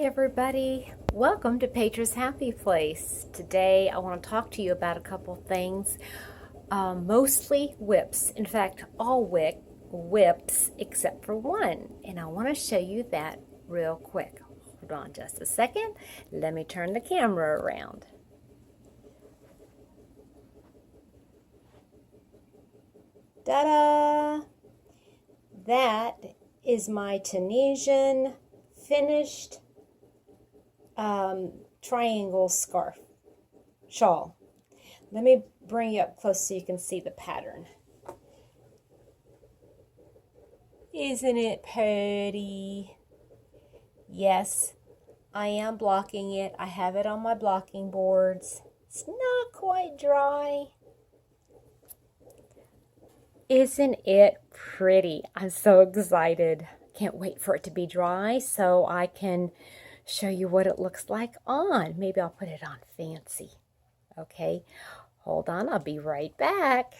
everybody. Welcome to Petra's Happy Place. Today I want to talk to you about a couple things, mostly whips. In fact, all whips except for one. And I want to show you that real quick. Hold on just a second. Let me turn the camera around. Ta-da! That is my Tunisian finished triangle shawl. Let me bring you up close so you can see the pattern. Isn't it pretty? Yes, I am blocking it. I have it on my blocking boards. It's not quite dry. Isn't it pretty? I'm so excited. Can't wait for it to be dry so I can show you what it looks like on. Maybe I'll put it on fancy. Okay, hold on, I'll be right back.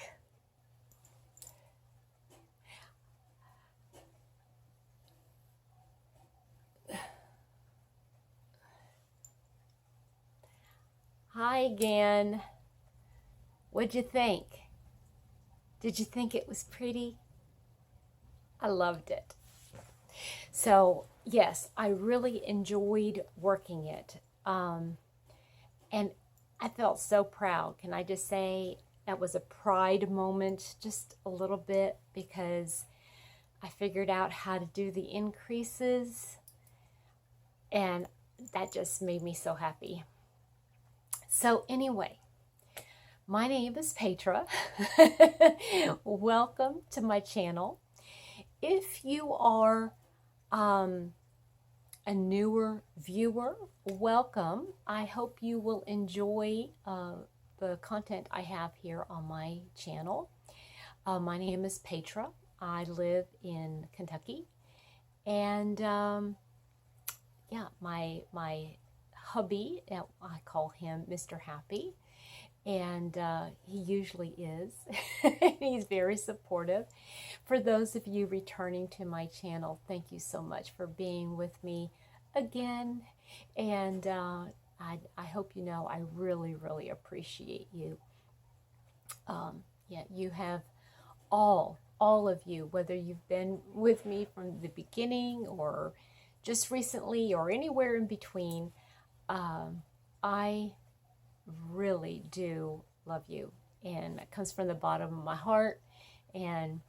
Hi again. What'd you think? Did you think it was pretty? I loved it. So yes, I really enjoyed working it. And I felt so proud. Can I just say that was a pride moment, just a little bit, because I figured out how to do the increases and that just made me so happy. So anyway, my name is Petra. Welcome to my channel. If you are a newer viewer, welcome. I hope you will enjoy the content I have here on my channel. My name is Petra. I live in Kentucky, and yeah, my hubby, I call him Mr. Happy, and he usually is. He's very supportive. For those of you returning to my channel, thank you so much for being with me again, and I hope you know I really appreciate you. Yeah, you have all of you, whether you've been with me from the beginning or just recently or anywhere in between, I really do love you, and it comes from the bottom of my heart. And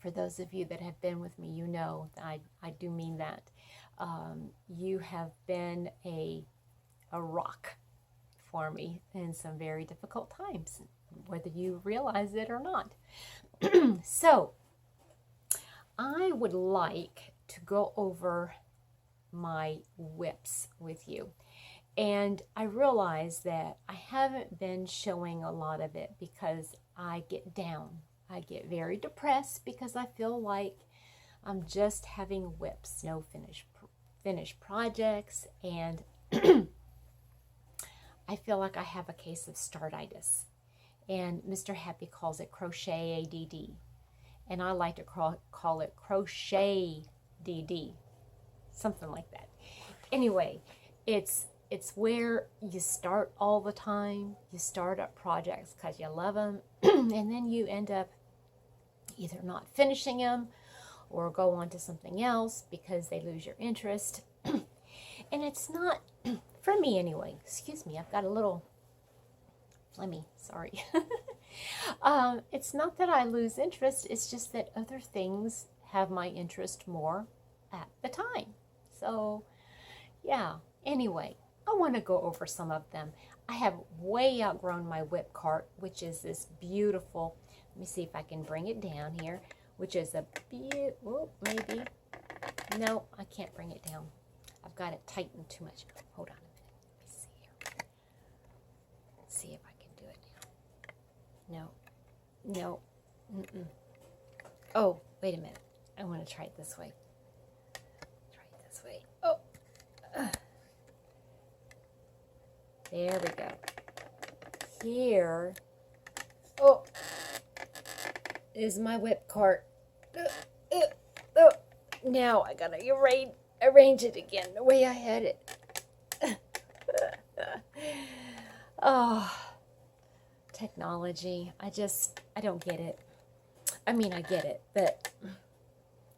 for those of you that have been with me, you know that I do mean that. You have been a rock for me in some very difficult times, whether you realize it or not. So I would like to go over my whips with you. And I realize that I haven't been showing a lot of it because I get down. I get very depressed because I feel like I'm just having whips, no finished projects, and I feel like I have a case of startitis. And Mr. Happy calls it crochet ADD. And I like to call it crochet DD. Something like that. Anyway, it's where you start all the time. You start up projects because you love them, and then you end up either not finishing them or go on to something else because they lose your interest. And it's not, for me anyway, excuse me, I've got a little phlegmy, sorry. It's not that I lose interest, it's just that other things have my interest more at the time. So yeah, anyway, I want to go over some of them. I have way outgrown my whip cart, which is this beautiful, let me see if I can bring it down here, which is a maybe, no, I can't bring it down. I've got it tightened too much. Hold on a minute, let me see here. Let's see if I can do it now. No, oh, wait a minute, I want to try it this way. Oh, there we go. Here, oh, is my whip cart. Now I gotta arrange it again the way I had it. Oh, technology. I don't get it. I mean, I get it, but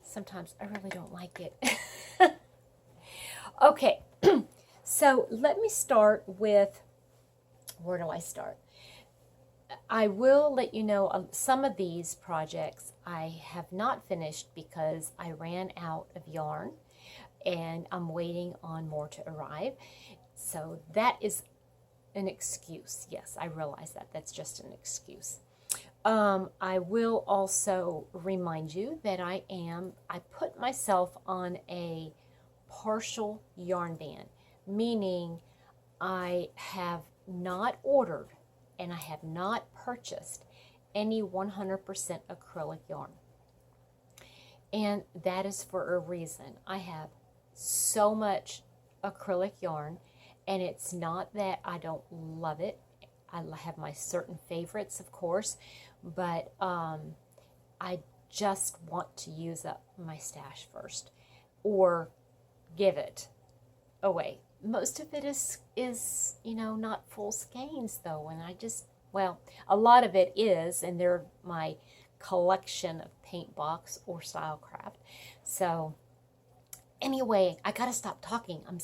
sometimes I really don't like it. Okay, so let me start with, where do I start? I will let you know some of these projects I have not finished because I ran out of yarn and I'm waiting on more to arrive. So that is an excuse. Yes, I realize that. That's just an excuse. I will also remind you that I put myself on a partial yarn ban, meaning I have not ordered and I have not purchased any 100% acrylic yarn. And that is for a reason. I have so much acrylic yarn, and it's not that I don't love it. I have my certain favorites, of course, but I just want to use up my stash first or give it away. Most of it is not full skeins though, and well, a lot of it is, and they're my collection of Paintbox or Stylecraft. So anyway, I gotta stop talking. I'm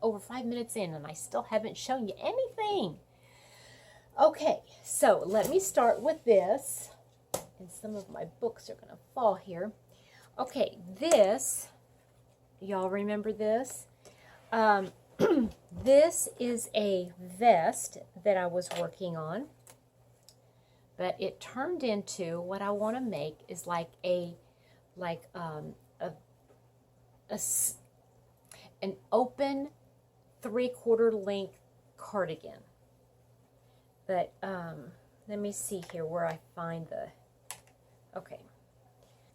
over 5 minutes in and I still haven't shown you anything. Okay, so let me start with this, and some of my books are gonna fall here. Okay, this, y'all remember this? This is a vest that I was working on, but it turned into what I want to make is like an open 3/4 length cardigan. But let me see here where I find okay,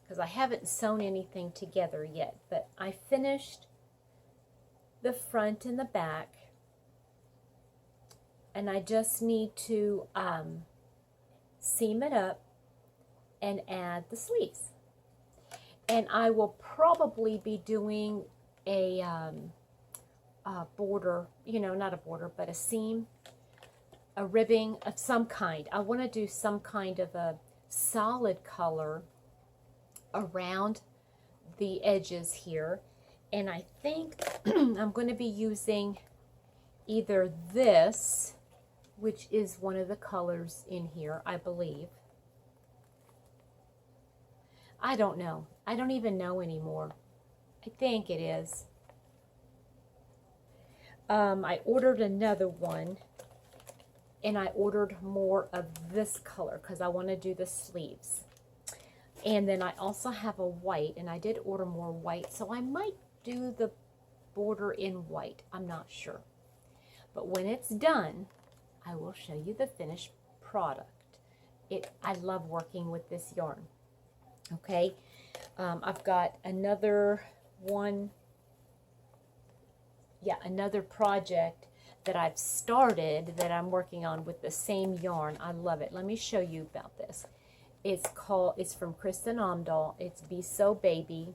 because I haven't sewn anything together yet, but I finished the front and the back, and I just need to seam it up and add the sleeves. And I will probably be doing a border, not a border, but a seam, a ribbing of some kind. I want to do some kind of a solid color around the edges here. And I think I'm going to be using either this, which is one of the colors in here, I believe. I don't know. I don't even know anymore. I think it is. I ordered another one, and I ordered more of this color because I want to do the sleeves. And then I also have a white, and I did order more white, so I might do the border in white. I'm not sure. But when it's done, I will show you the finished product. I love working with this yarn. Okay, I've got another one, another project that I've started that I'm working on with the same yarn. I love it. Let me show you about this. It's from Kristin Omdahl. It's Be So Baby,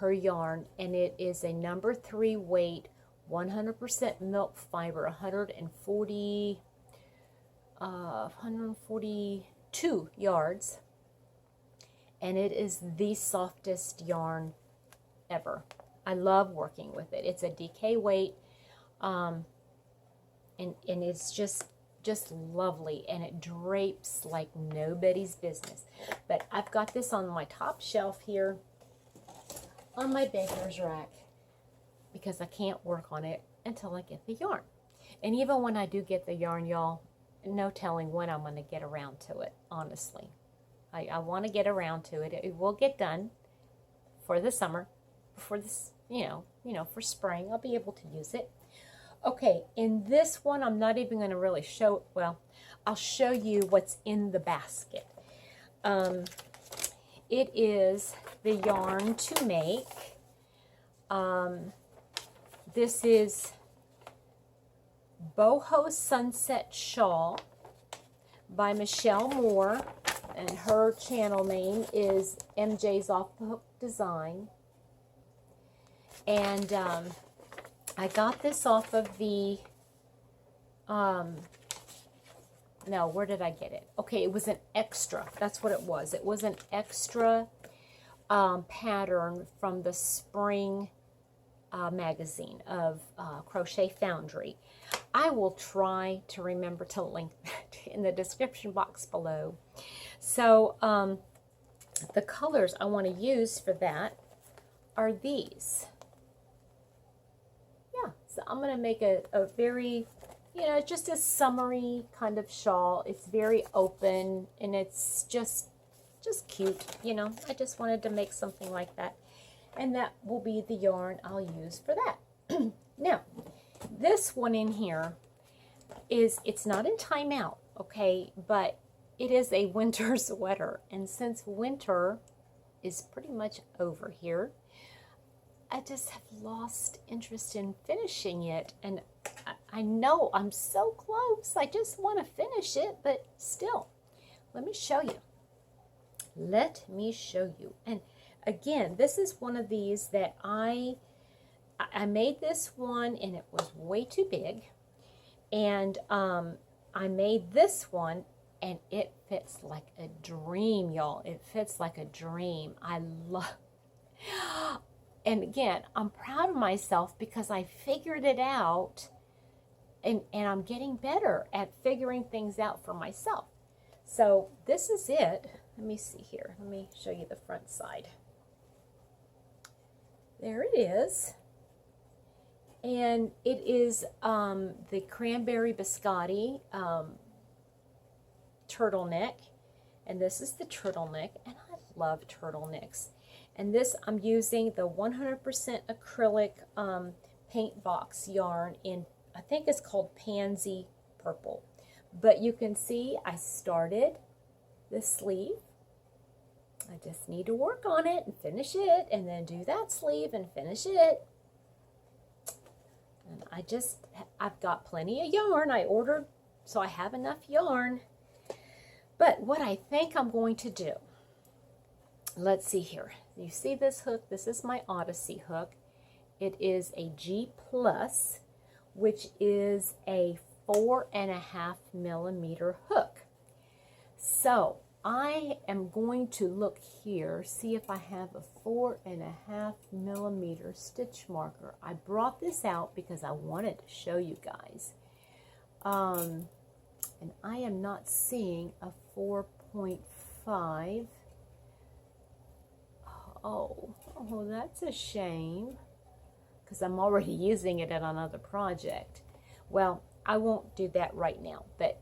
her yarn, and it is a number 3 weight, 100% milk fiber, 142 yards, and it is the softest yarn ever. I love working with it. It's a DK weight, and it's just lovely, and it drapes like nobody's business. But I've got this on my top shelf here on my baker's rack because I can't work on it until I get the yarn. And even when I do get the yarn, y'all, no telling when I'm going to get around to it, honestly. I want to get around to it. It will get done for the summer, for this, for spring. I'll be able to use it. Okay, in this one, I'm not even going to really show, well, I'll show you what's in the basket. It is the yarn to make. This is Boho Sunset Shawl by Michelle Moore, and her channel name is MJ's Off the Hook Design. And I got this off of the, no, where did I get it? Okay, it was an extra. That's what it was. It was an extra pattern from the spring magazine of Crochet Foundry. I will try to remember to link that in the description box below. So the colors I want to use for that are these. Yeah, so I'm going to make a very, you know, just a summery kind of shawl. It's very open and it's just cute, you know. I just wanted to make something like that. And that will be the yarn I'll use for that. Now, this one in here it's not in timeout, okay, but it is a winter sweater. And since winter is pretty much over here, I just have lost interest in finishing it. And I know I'm so close. I just want to finish it, but still, let me show you. Let me show you. And again, this is one of these that I made this one and it was way too big. And I made this one and it fits like a dream, y'all. It fits like a dream. I love. And again, I'm proud of myself because I figured it out, and I'm getting better at figuring things out for myself. So this is it. Let me see here. Let me show you the front side. There it is. And it is the cranberry biscotti turtleneck. And this is the turtleneck. And I love turtlenecks. And this, I'm using the 100% acrylic Paintbox yarn in, I think it's called Pansy Purple. But you can see I started the sleeve. I just need to work on it and finish it, and then do that sleeve and finish it. And I've got plenty of yarn. I ordered, so I have enough yarn. But what I think I'm going to do, let's see here. You see this hook? This is my Odyssey hook. It is a G+, which is a 4.5 millimeter hook. So I am going to look here, see if I have a 4.5 millimeter stitch marker. I brought this out because I wanted to show you guys. And I am not seeing a 4.5. Oh, that's a shame, because I'm already using it in another project. Well, I won't do that right now, but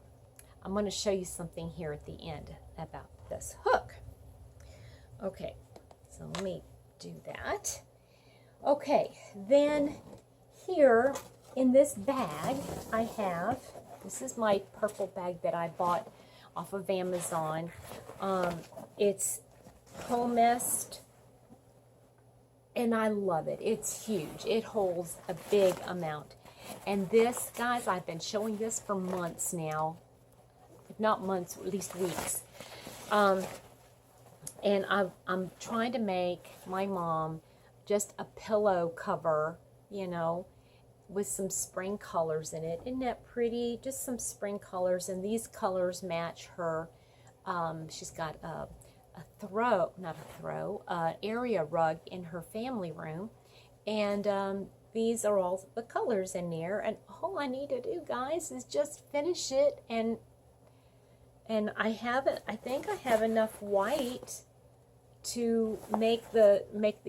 I'm going to show you something here at the end about this hook. Okay, so let me do that. Okay, then here in this bag I have, this is my purple bag that I bought off of Amazon. It's Homest. And I love it. It's huge. It holds a big amount. And this, guys, I've been showing this for months now. If not months, at least weeks. And I'm trying to make my mom just a pillow cover, you know, with some spring colors in it. Isn't that pretty? Just some spring colors. And these colors match her. She's got area rug in her family room, and these are all the colors in there, and all I need to do, guys, is just finish it, and I think I have enough white to make the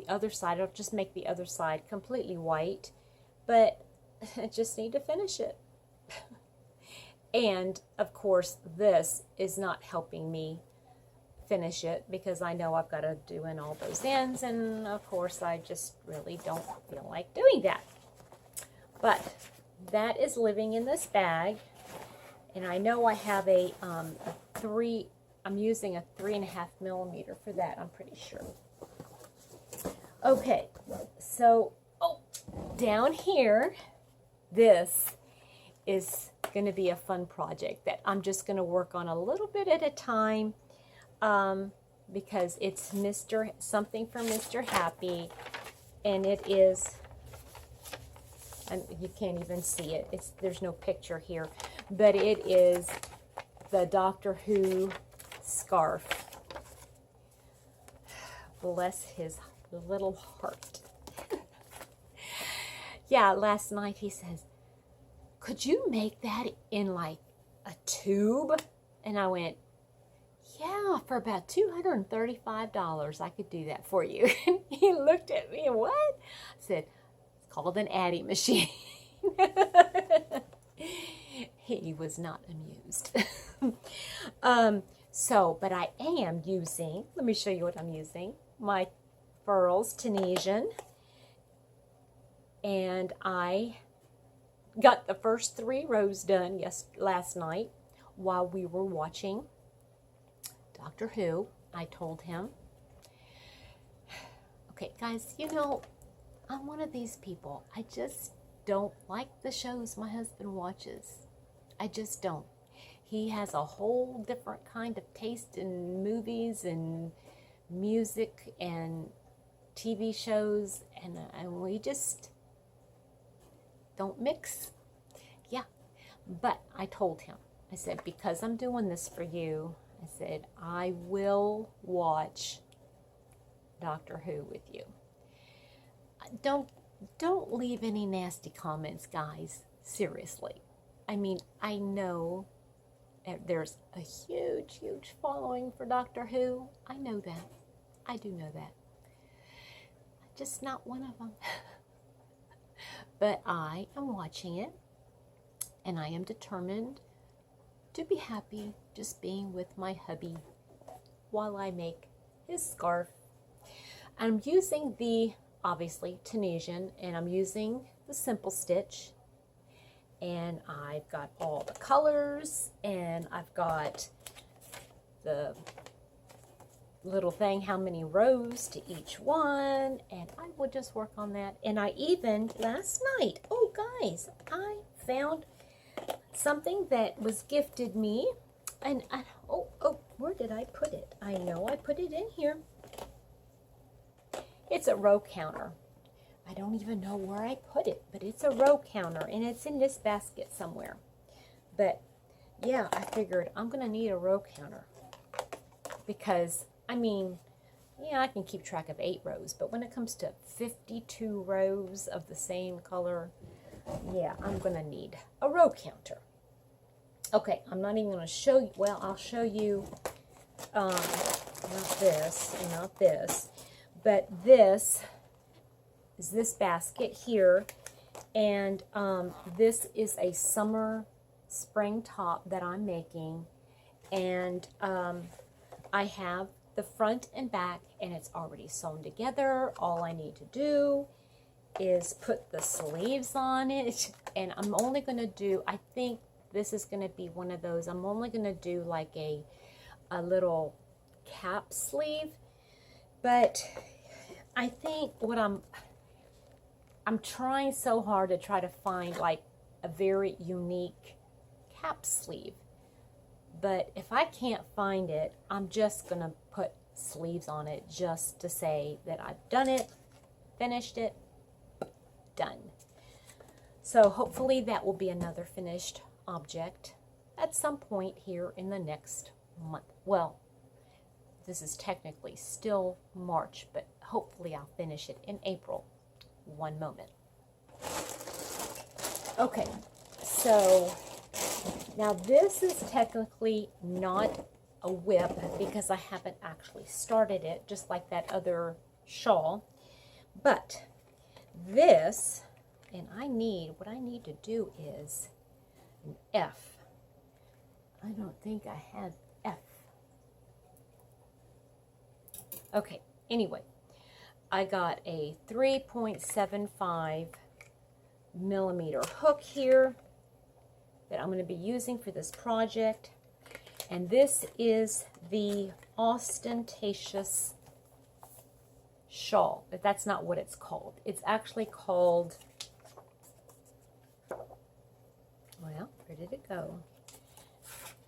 other side. I'll just make the other side completely white, but I just need to finish it. And of course this is not helping me finish it, because I know I've got to do in all those ends, and of course I just really don't feel like doing that. But that is living in this bag, and I know I have I'm using a 3.5 millimeter for that, I'm pretty sure. Okay, so down here, this is going to be a fun project that I'm just going to work on a little bit at a time. Because it's something for Mr. Happy, and it is and you can't even see it. There's no picture here, but it is the Doctor Who scarf. Bless his little heart. Yeah, last night he says, could you make that in like a tube? And I went, yeah, for about $235, I could do that for you. And he looked at me and what? I said, it's called an Addy machine. He was not amused. But I am using, let me show you what I'm using, my Fulrs Tunisian. And I got the first 3 rows done last night while we were watching Doctor Who. I told him, okay, guys, you know, I'm one of these people. I just don't like the shows my husband watches. I just don't. He has a whole different kind of taste in movies and music and TV shows, and we just don't mix. Yeah, but I told him, I said, because I'm doing this for you, I said, I will watch Doctor Who with you. Don't leave any nasty comments, guys. Seriously. I mean, I know there's a huge, huge following for Doctor Who. I know that. I do know that. I'm just not one of them. But I am watching it, and I am determined to be happy just being with my hubby while I make his scarf. I'm using the, obviously, Tunisian, and I'm using the simple stitch. And I've got all the colors, and I've got the little thing, how many rows to each one, and I will just work on that. And I even, last night, oh guys, I found something that was gifted me, and where did I put it? I know I put it in here. It's a row counter. I don't even know where I put it, but it's a row counter, and it's in this basket somewhere. But yeah, I figured I'm gonna need a row counter because, I mean, yeah, I can keep track of 8 rows, but when it comes to 52 rows of the same color, yeah, I'm gonna need a row counter. Okay, I'm not even gonna show you, well, I'll show you, not this, and not this, but this is this basket here, and this is a summer spring top that I'm making, and I have the front and back, and it's already sewn together. All I need to do is put the sleeves on it, and I'm only going to do, I think this is going to be one of those, I'm only going to do like a little cap sleeve, but I think what I'm trying so hard to try to find like a very unique cap sleeve. But if I can't find it, I'm just going to put sleeves on it just to say that I've done it, finished it, done. So hopefully that will be another finished object at some point here in the next month. Well, this is technically still March, but hopefully I'll finish it in April. One moment. Okay, so now this is technically not a whip because I haven't actually started it, just like that other shawl. But this, and what I need to do is an F. I don't think I have F. Okay, anyway, I got a 3.75 millimeter hook here that I'm going to be using for this project. And this is the ostentatious shawl, but that's not what it's called. It's actually called, well, where did it go?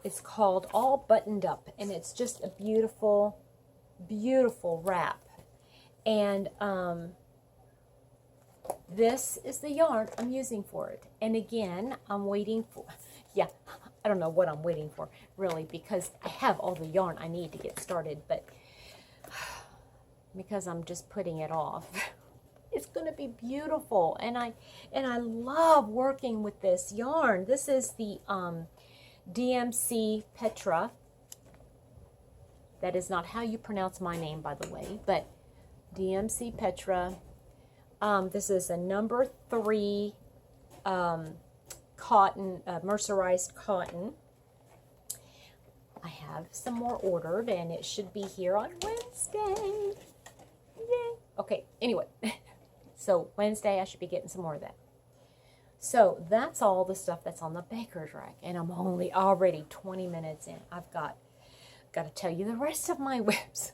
It's called All Buttoned Up, and it's just a beautiful, beautiful wrap. And this is the yarn I'm using for it. And again, I'm waiting for, yeah, I don't know what I'm waiting for, really, because I have all the yarn I need to get started, but because I'm just putting it off. It's going to be beautiful, and I love working with this yarn. This is the DMC Petra. That is not how you pronounce my name, by the way, but DMC Petra. This is a number 3 cotton, mercerized cotton. I have some more ordered, and it should be here on Wednesday. Yay! Okay, anyway. So Wednesday, I should be getting some more of that. So that's all the stuff that's on the baker's rack. And I'm only already 20 minutes in. I've got to tell you the rest of my whips.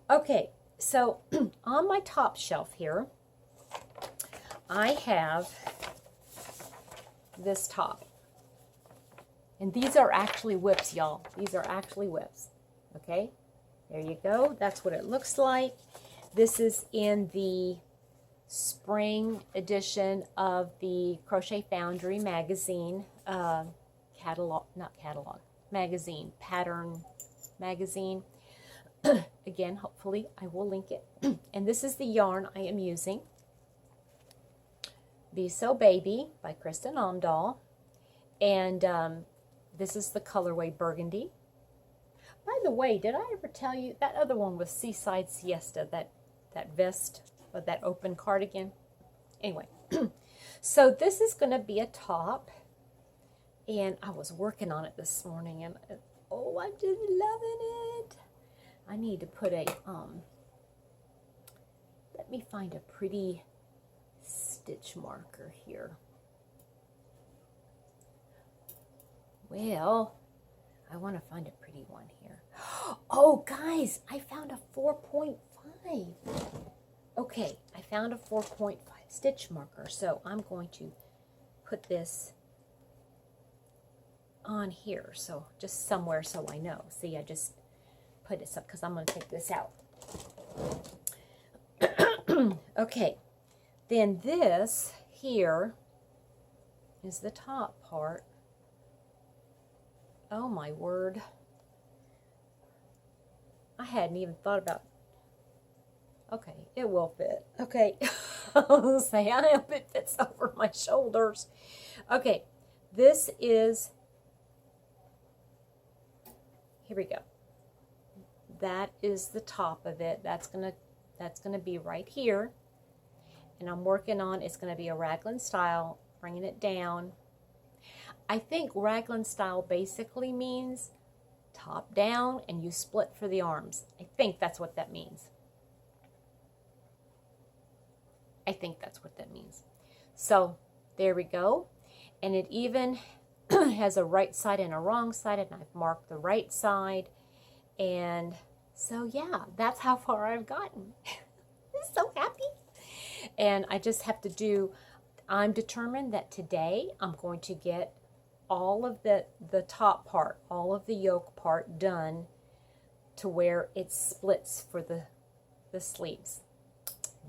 Okay, so on my top shelf here, I have this top. And these are actually whips, y'all. These are actually whips. Okay, there you go. That's what it looks like. This is in the spring edition of the Crochet Foundry magazine, magazine, pattern magazine. Again, hopefully I will link it. And this is the yarn I am using. Be So Baby by Kristin Omdahl. And this is the colorway Burgundy. By the way, did I ever tell you that other one was Seaside Siesta, that vest, or that open cardigan? Anyway, so this is going to be a top, and I was working on it this morning, and oh, I'm just loving it. I need to put a let me find a pretty stitch marker here. Well, I want to find a pretty one here. Oh, guys, I found a 4.5. Okay, I found a 4.5 stitch marker, so I'm going to put this on here, so just somewhere so I know. See, I just put this up because I'm going to take this out. Okay, then this here is the top part. Oh my word. I hadn't even thought about. Okay, it will fit. Okay. I was going to say, I hope it fits over my shoulders. Okay, this is, here we go. That is the top of it. That's gonna be right here. And I'm working on, it's gonna be a raglan style, bringing it down. I think raglan style basically means top down and you split for the arms. I think that's what that means. I think that's what that means. So there we go. And it even has a right side and a wrong side, and I've marked the right side. And so yeah, that's how far I've gotten. I'm so happy. And I just have to do, I'm determined that today I'm going to get all of the top part, all of the yoke part done to where it splits for the sleeves.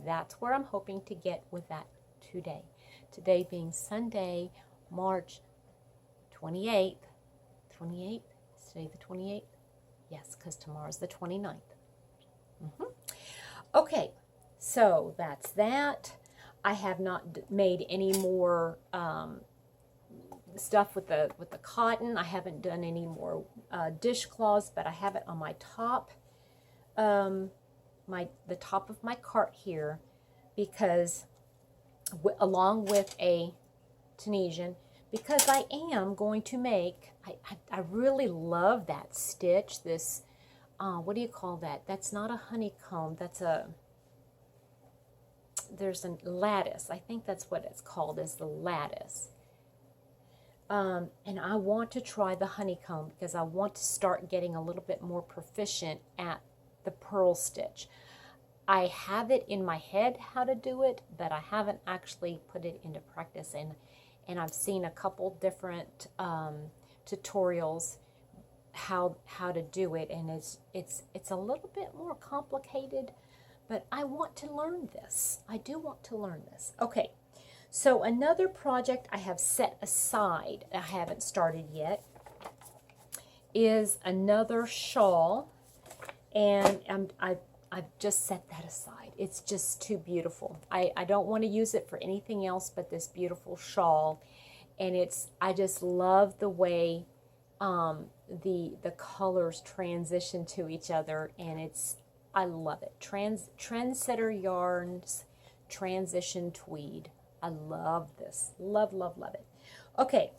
That's where I'm hoping to get with that today. Today being Sunday, March 28th. 28th? Is today the 28th? Yes, because tomorrow's the 29th. Okay, so that's that. I have not made any more stuff with the cotton. I haven't done any more dishcloths, but I have it on my top, the top of my cart here, because along with a Tunisian, because I am going to make, I really love that stitch, this, what do you call that? That's not a honeycomb, that's there's a lattice. I think that's what it's called, is the lattice. And I want to try the honeycomb because I want to start getting a little bit more proficient at the purl stitch. I have it in my head how to do it, but I haven't actually put it into practice. And I've seen a couple different tutorials how to do it, and it's a little bit more complicated, but I want to learn this. I do want to learn this. Okay, so another project I have set aside, I haven't started yet, is another shawl, and I've just set that aside. It's just too beautiful. I don't want to use it for anything else but this beautiful shawl, and I just love the way the colors transition to each other, and I love it. Trendsetter Yarns Transition Tweed. I love this. Love, love, love it. Okay,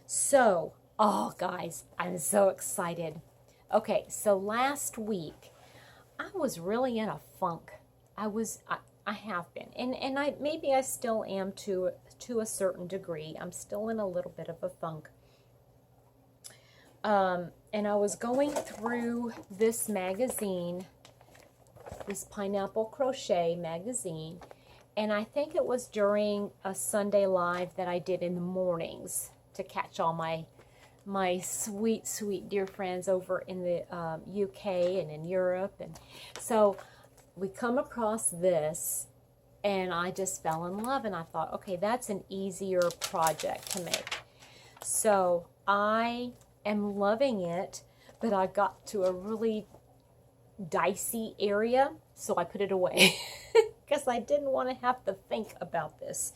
so, oh guys, I'm so excited. Okay, so last week, I was really in a funk. I have been, and maybe I still am to a certain degree. I'm still in a little bit of a funk. And I was going through this magazine, this Pineapple Crochet magazine, and I think it was during a Sunday Live that I did in the mornings to catch all my sweet, sweet dear friends over in the UK and in Europe. And so we come across this, and I just fell in love, and I thought, okay, that's an easier project to make. So I am loving it, but I got to a really dicey area, so I put it away because I didn't want to have to think about this.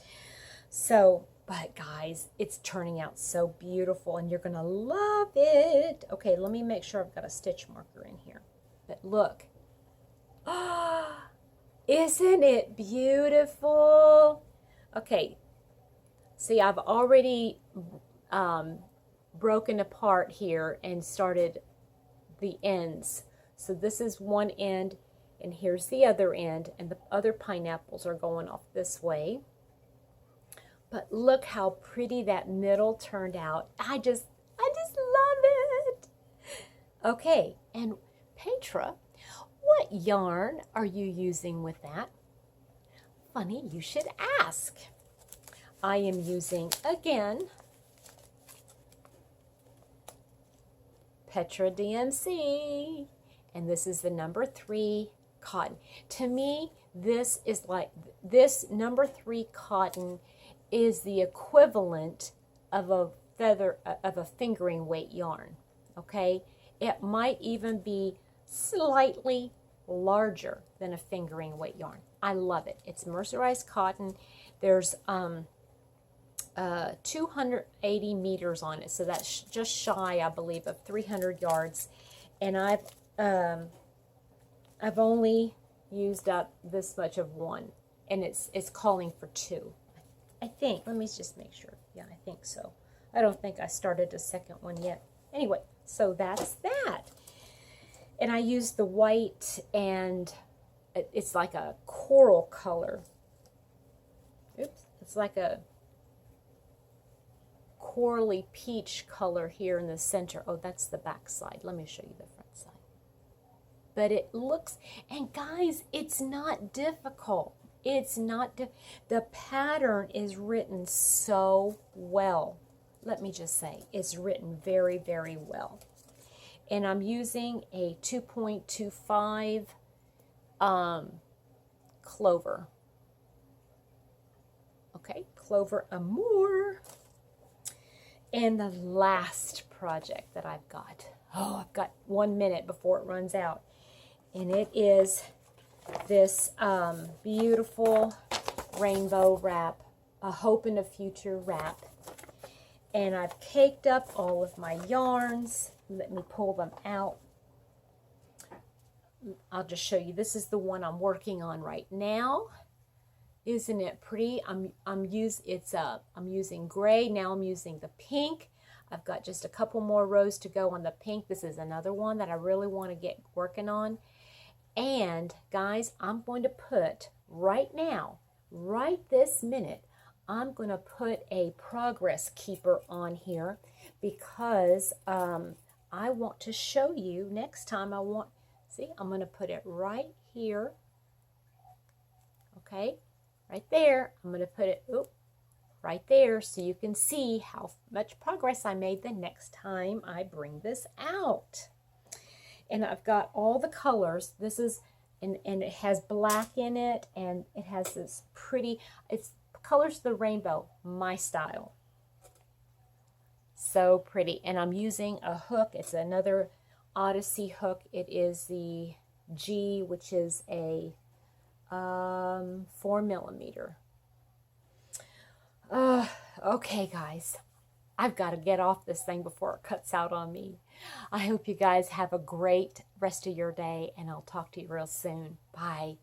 So, but guys, it's turning out so beautiful, and you're gonna love it. Okay, let me make sure I've got a stitch marker in here. But look, isn't it beautiful? Okay, see, I've already broken apart here and started the ends. So this is one end, and here's the other end, and the other pineapples are going off this way. But look how pretty that middle turned out. I just love it. Okay, and Petra, what yarn are you using with that? Funny, you should ask. I am using, again, Petra DMC, and this is the number 3 cotton. To me, this number 3 cotton is the equivalent of a fingering weight yarn. Okay, it might even be slightly larger than a fingering weight yarn. I love it. It's mercerized cotton. There's 280 meters on it, so that's just shy, I believe, of 300 yards. And I've only used up this much of one, and it's calling for 2. I think. Let me just make sure. Yeah, I think so. I don't think I started a second one yet. Anyway, so that's that. And I used the white, and it's like a coral color. Oops. It's like a corally peach color here in the center. Oh, that's the back side. Let me show you the front side. But it looks, and guys, it's not difficult. It's not, the pattern is written so well. Let me just say, it's written very, very well. And I'm using a 2.25 clover. Okay, Clover Amour. And the last project that I've got, I've got 1 minute before it runs out. And it is this beautiful rainbow wrap, a Hope in the Future wrap. And I've caked up all of my yarns. Let me pull them out. I'll just show you. This is the one I'm working on right now. Isn't it pretty? I'm using gray. Now I'm using the pink. I've got just a couple more rows to go on the pink. This is another one that I really want to get working on. And guys, I'm going to put right now, right this minute, I'm going to put a progress keeper on here because I want to show you next time. See, I'm going to put it right here. Okay, right there. I'm going to put it right there so you can see how much progress I made the next time I bring this out. And I've got all the colors. This is and it has black in it, and it has this pretty, it's colors of the rainbow, my style. So pretty. And I'm using a hook. It's another Odyssey hook. It is the G, which is a 4mm. Okay, guys. I've got to get off this thing before it cuts out on me. I hope you guys have a great rest of your day, and I'll talk to you real soon. Bye.